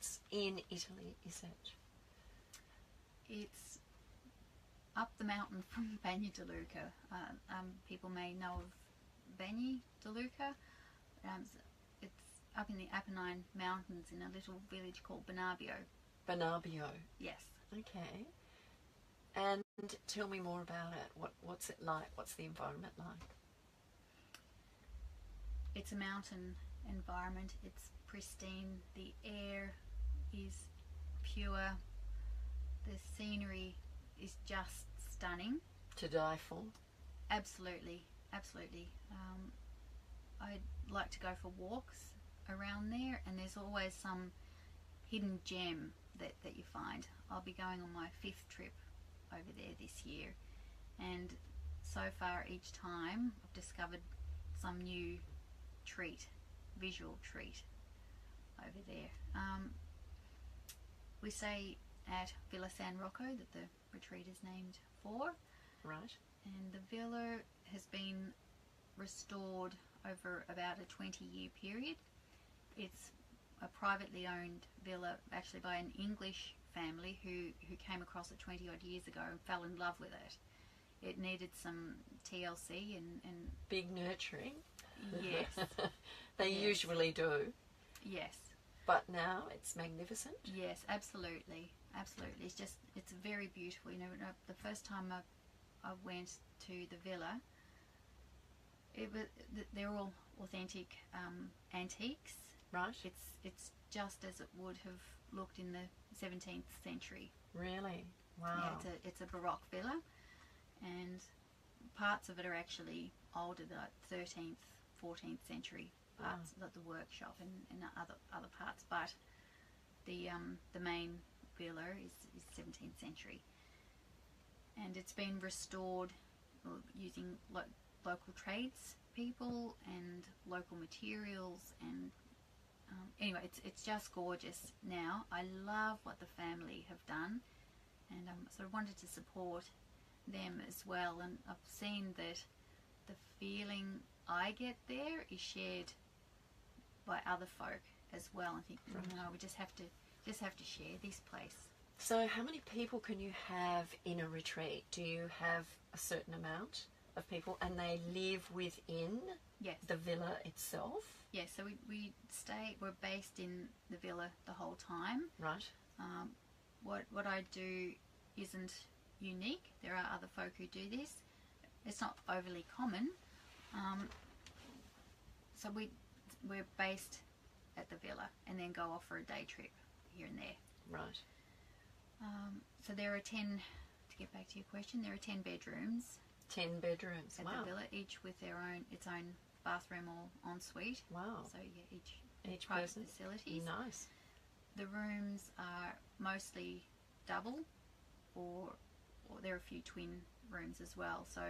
Whereabouts in Italy is it? It's up the mountain from Bagni di Lucca. People may know of Bagni di Lucca. It's up in the Apennine Mountains in a little village called Bernabio. Bernabio. Yes. Okay. And tell me more about it. What's it like? What's the environment like? It's a mountain environment. It's pristine. The air is pure. The scenery is just stunning. To die for? Absolutely, absolutely. I like to go for walks around there, and there's always some hidden gem that you find. I'll be going on my 5th trip over there this year, and so far each time I've discovered some new visual treat over there. We say at Villa Sanrocco that the retreat is named for. Right. And the villa has been restored over about a 20-year period. It's a privately owned villa, actually by an English family who came across it 20 odd years ago and fell in love with it. It needed some TLC and big nurturing. Yes. They yes. Usually do. Yes. But now it's magnificent. Yes, absolutely. Absolutely. It's very beautiful. You know, the first time I went to the villa, they're all authentic antiques. Right. It's just as it would have looked in the 17th century. Really? Wow. Yeah, it's a Baroque villa, and parts of it are actually older, like 13th, 14th century parts, like the workshop and other parts. But the main villa is 17th century, and it's been restored using local tradespeople and local materials, and anyway, it's just gorgeous now. I love what the family have done, and so I wanted to support them as well. And I've seen that the feeling I get there is shared by other folk as well. I think we just have to share this place. So how many people can you have in a retreat? Do you have a certain amount of people, and they live within Yes. the villa itself? Yes, so we're based in the villa the whole time. Right. What I do isn't unique. There are other folk who do this. It's not overly common. So we're based at the villa and then go off for a day trip here and there. Right. So there are 10, to get back to your question, there are 10 bedrooms. 10 bedrooms. At wow. the villa, each with its own bathroom or ensuite. Wow. So yeah, each private person. facilities. Nice. The rooms are mostly double, or there are a few twin rooms as well. So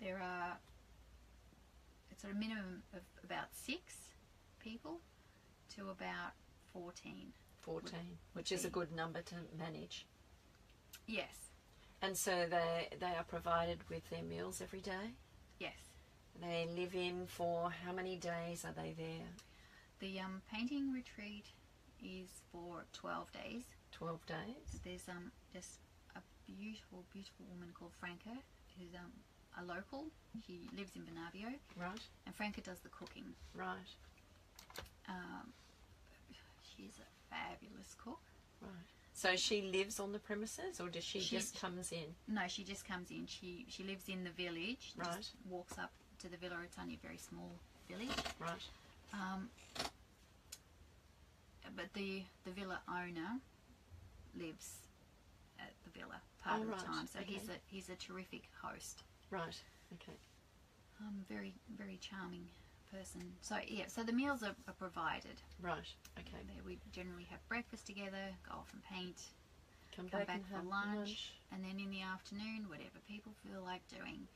there are it's sort of minimum of about 6 people to about 14. 14, which is a good number to manage. Yes. And so they are provided with their meals every day? Yes. They live in for how many days are they there? The painting retreat is for 12 days. 12 days? There's just a beautiful, beautiful woman called Franca, who's a local. She lives in Bernabio. Right. And Franca does the cooking. Right. She's a fabulous cook. Right. So she lives on the premises, or does she just comes in? No, she just comes in. She lives in the village. Right. Just walks up to the villa. It's only a very small village. Right. But the villa owner lives at the villa part of the time. So okay. he's a terrific host. Right. Okay. Very, very charming person. So yeah, so the meals are provided. Right. Okay. We generally have breakfast together, go off and paint, Come back and for have lunch, and then in the afternoon, whatever people feel like doing.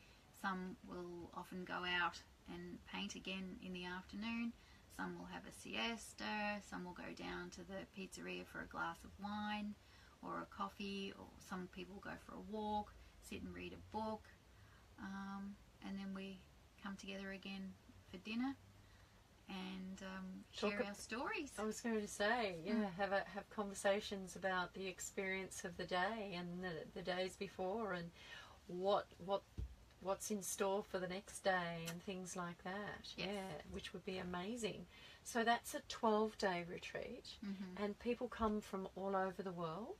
Some will often go out and paint again in the afternoon. Some will have a siesta. Some will go down to the pizzeria for a glass of wine or a coffee, or some people go for a walk, sit and read a book, and then we come together again for dinner, and share our stories. I was going to say, have conversations about the experience of the day and the days before, and what's in store for the next day and things like that. Yes. Yeah, which would be amazing. So that's a 12-day retreat, and people come from all over the world.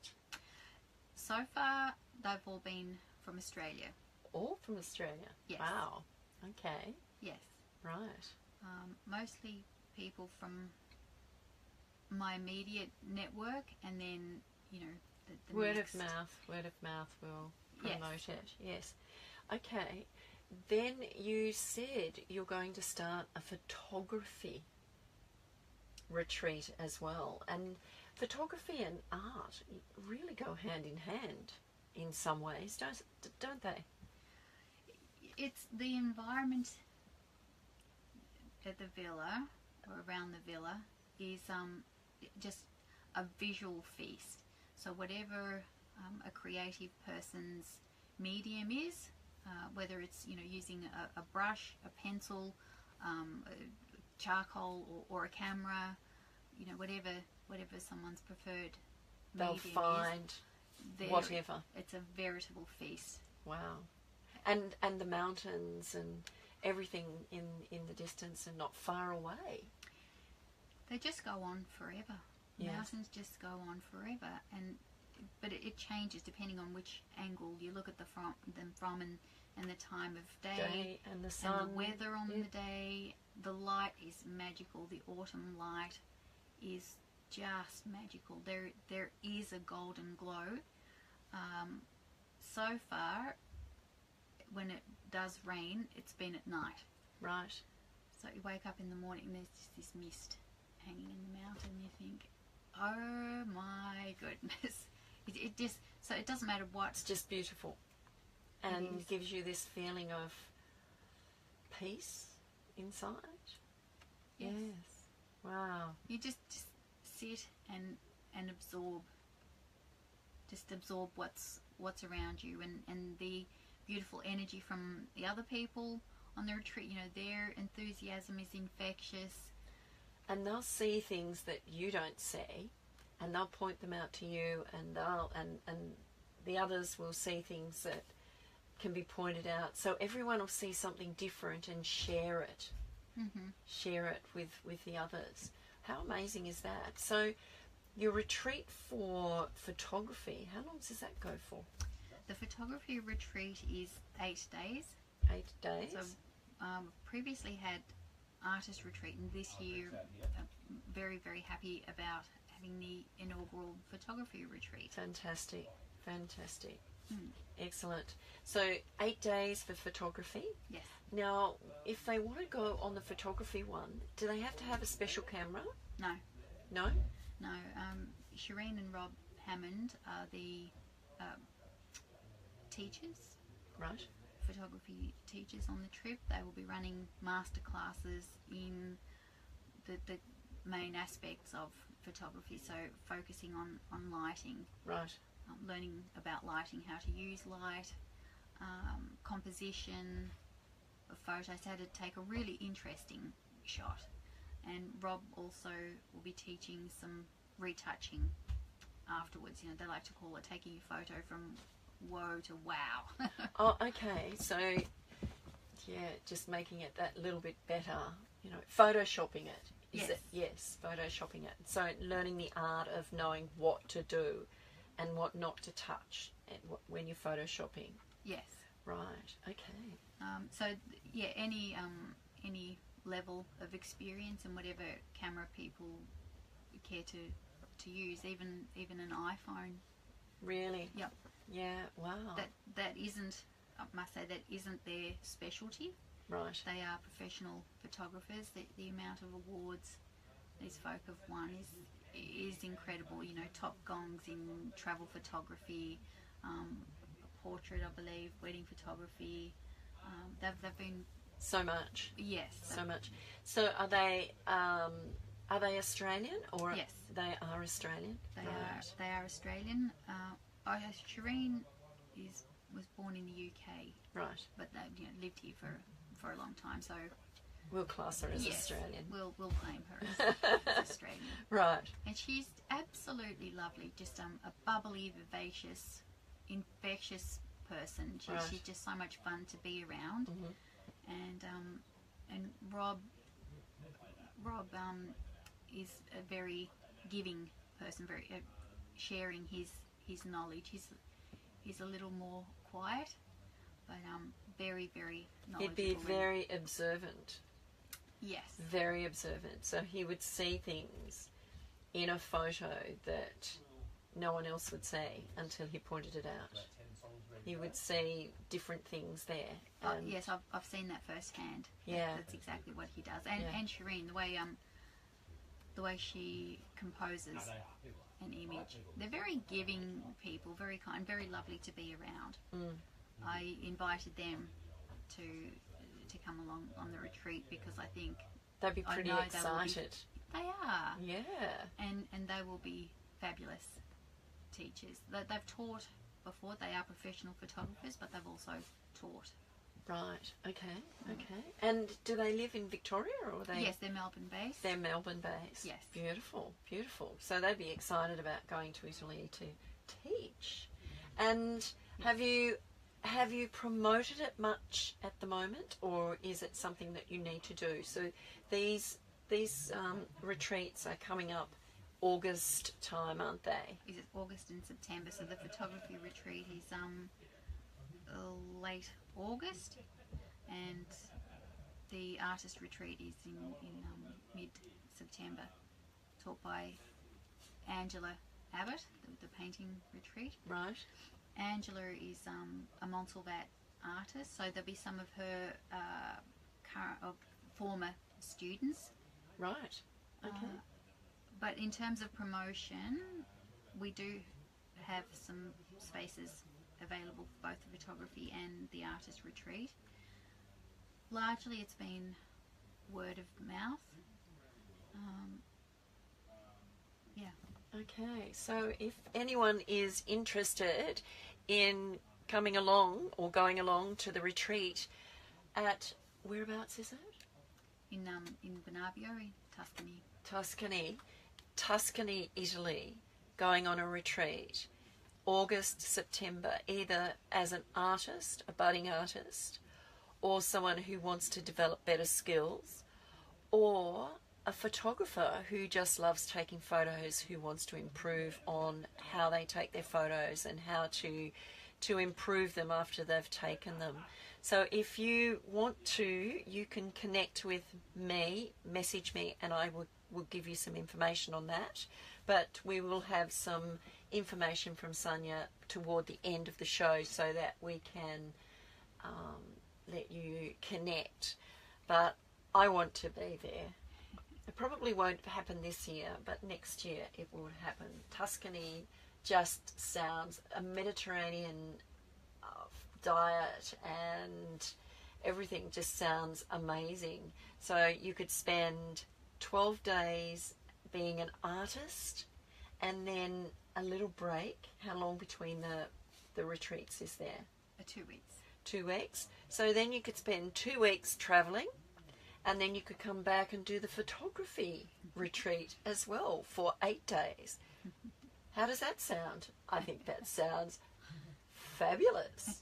So far, they've all been from Australia. All from Australia? Yes. Wow. Okay. Yes. Right. Mostly people from my immediate network, and then, you know, the word next. of mouth will promote Yes. it. Yes. Okay. Then you said you're going to start a photography retreat as well, and photography and art really go hand in hand in some ways, don't they? It's the environment at the villa, or around the villa, is just a visual feast. So whatever a creative person's medium is, whether it's, you know, using a brush, a pencil, charcoal, or a camera, you know, whatever someone's preferred They'll medium find is, whatever. It's a veritable feast. Wow. And the mountains and everything in the distance and not far away. They just go on forever. Yes. Mountains just go on forever, but it changes depending on which angle you look at them from, and the time of day and the sun. and the weather on the day. The light is magical. The autumn light is just magical. There is a golden glow. So far, when it does rain, it's been at night. Right. So you wake up in the morning and there's just this mist hanging in the mountain. You think, oh my goodness. It just, so it doesn't matter what. It's just beautiful. And gives you this feeling of peace inside. Yes. Wow. You just sit and absorb. Just absorb what's around you, and the beautiful energy from the other people on the retreat. You know, their enthusiasm is infectious. And they'll see things that you don't see, and they'll point them out to you, and and the others will see things that can be pointed out. So everyone will see something different and share it. Share it with the others. How amazing is that? So your retreat for photography, how long does that go for? The photography retreat is 8 days. 8 days. So previously had artist retreat, and this year very, very happy about having the inaugural photography retreat. Fantastic. Excellent. So 8 days for photography. Yes. Now, if they want to go on the photography one, do they have to have a special camera? No. No? No. Shireen and Rob Hammond are the teachers. Right. Photography teachers on the trip. They will be running master classes in the main aspects of photography, so focusing on lighting. Right. Learning about lighting, how to use light, composition of photos, how to take a really interesting shot. And Rob also will be teaching some retouching afterwards. You know, they like to call it taking your photo from whoa to wow. Oh, okay. So, yeah, just making it that little bit better. You know, photoshopping it. Yes. Yes, photoshopping it. So learning the art of knowing what to do and what not to touch when you're photoshopping. Yes. Right. Okay. So yeah, any level of experience and whatever camera people care to use, even an iPhone. Really? Yep. Yeah. Wow. That isn't, I must say, that isn't their specialty. Right. They are professional photographers. The amount of awards these folk have won is incredible. You know, top gongs in travel photography, portrait, I believe, wedding photography. They've been so much. Yes. So much. So are they Australian or? Yes. They are Australian. They are Australian. Shireen was born in the UK. Right. But they lived here for a long time. So We'll class her as Yes, Australian. We'll claim her as Australian. Right. And she's absolutely lovely. Just a bubbly, vivacious, infectious person. She's just so much fun to be around. And Rob is a very giving person, very sharing his knowledge. He's a little more quiet, but very, very knowledgeable. He'd be very observant. Yes. Very observant. So he would see things in a photo that no one else would see until he pointed it out. He would see different things there. Yes, I've seen that firsthand. Yeah. That's exactly what he does. And Shireen, the way she composes an image. They're very giving people, very kind, very lovely to be around. I invited them to come along on the retreat because I think they'd be pretty excited. They are. Yeah. And they will be fabulous teachers. They've taught before. They are professional photographers, but they've also taught. Right. Okay. And do they live in Victoria or are they? Yes, they're Melbourne based. They're Melbourne based. Yes. Beautiful. So they'd be excited about going to Italy to teach. And have you promoted it much at the moment, or is it something that you need to do? So these retreats are coming up August time, aren't they? Is it August and September? So the photography retreat is late August, and the artist retreat is in mid-September, taught by Angela Abbott, the painting retreat. Right. Angela is a Montsalvat artist, so there'll be some of her former students. Right. Okay. But in terms of promotion, we do have some spaces available for both the photography and the artist retreat. Largely it's been word of mouth. Okay, so if anyone is interested in coming along or going along to the retreat at, whereabouts is it? In Bernabio, in Tuscany. Tuscany, Italy, going on a retreat, August, September, either as an artist, a budding artist, or someone who wants to develop better skills, or a photographer who just loves taking photos, who wants to improve on how they take their photos and how to improve them after they've taken them. So if you want to, you can connect with me, message me, and I will give you some information on that. But we will have some information from Sonia toward the end of the show so that we can let you connect. But I want to be there. It probably won't happen this year, but next year it will happen. Tuscany just sounds a Mediterranean diet, and everything just sounds amazing. So you could spend 12 days being an artist and then a little break. How long between the retreats is there? 2 weeks. 2 weeks. So then you could spend 2 weeks travelling, and then you could come back and do the photography retreat as well for 8 days. How does that sound? I think that sounds fabulous.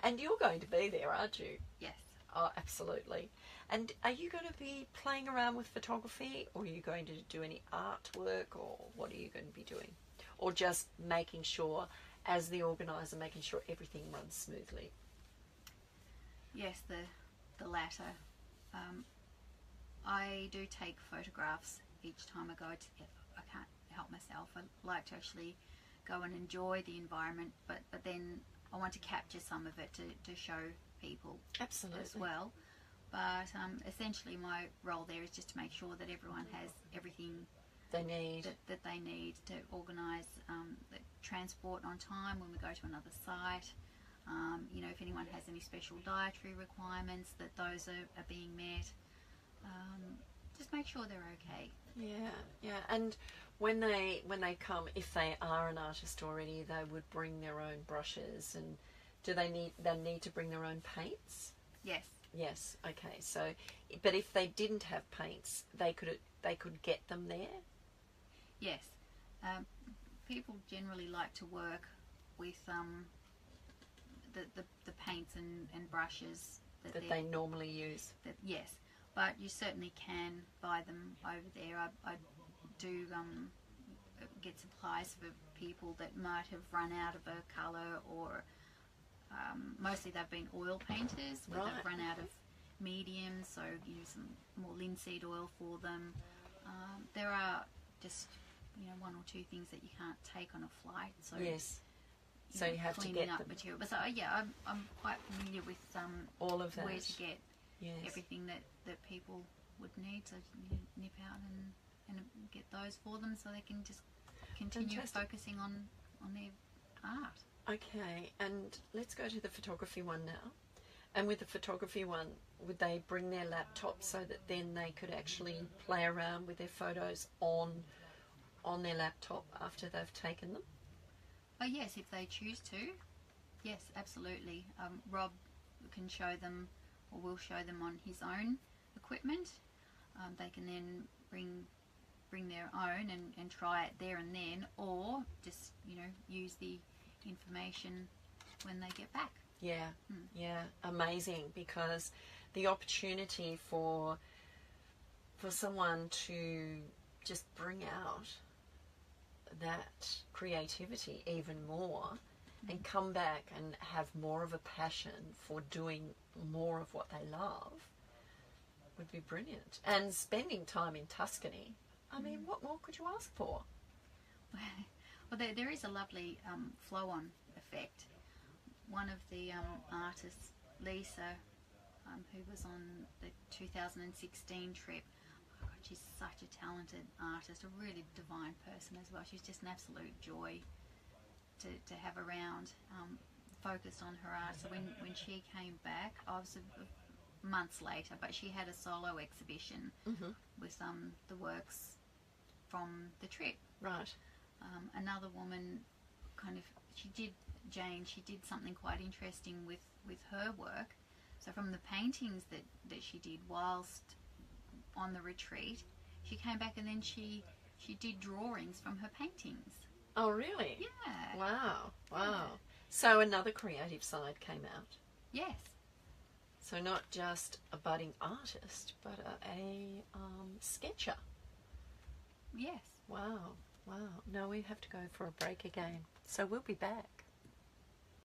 And you're going to be there, aren't you? Yes. Oh, absolutely. And are you going to be playing around with photography, or are you going to do any artwork, or what are you going to be doing? Or just making sure, as the organiser, making sure everything runs smoothly? Yes, the latter. I do take photographs each time I go. I can't help myself. I like to actually go and enjoy the environment, but then I want to capture some of it to show people. Absolutely. As well. But essentially my role there is just to make sure that everyone has everything they need that they need to organise the transport on time when we go to another site. If anyone has any special dietary requirements, that those are being met. Just make sure they're okay. Yeah. And when they come, if they are an artist already, they would bring their own brushes. And do they need to bring their own paints? Yes. Yes. Okay. So, but if they didn't have paints, they could get them there. Yes. People generally like to work with the paints and brushes That they normally use. Yes, but you certainly can buy them over there. I do get supplies for people that might have run out of a colour, or mostly they've been oil painters where Right. they've run out of mediums, so some more linseed oil for them. There are just one or two things that you can't take on a flight, so Yes. So you have to get up them. material. But so yeah, I'm quite familiar with All of that. where to get Yes. everything that people would need. So you nip out and get those for them, so they can just continue Fantastic. focusing on their art. Okay, and let's go to the photography one now. And with the photography one, would they bring their laptop so that then they could actually play around with their photos on their laptop after they've taken them? Oh yes, if they choose to. Yes, absolutely. Rob can show them, or will show them on his own equipment. They can then bring their own and try it there and then, or just use the information when they get back. Yeah, yeah, amazing, because the opportunity for someone to just bring out that creativity even more and come back and have more of a passion for doing more of what they love would be brilliant. And spending time in Tuscany, I mean, what more could you ask for? Well, there is a lovely flow-on effect. One of the artists, Lisa, who was on the 2016 trip, oh God, she's such a talented artist, a really divine person as well. She's just an absolute joy to have around, focused on her art. So when she came back, I was months later, but she had a solo exhibition with the works from the trip. Right. Another woman she did something quite interesting with her work. So from the paintings that she did whilst on the retreat, she came back and then she did drawings from her paintings. Oh, really? Yeah. Wow. Yeah. So another creative side came out. Yes. So not just a budding artist, but a sketcher. Yes. Wow. Now we have to go for a break again. So we'll be back.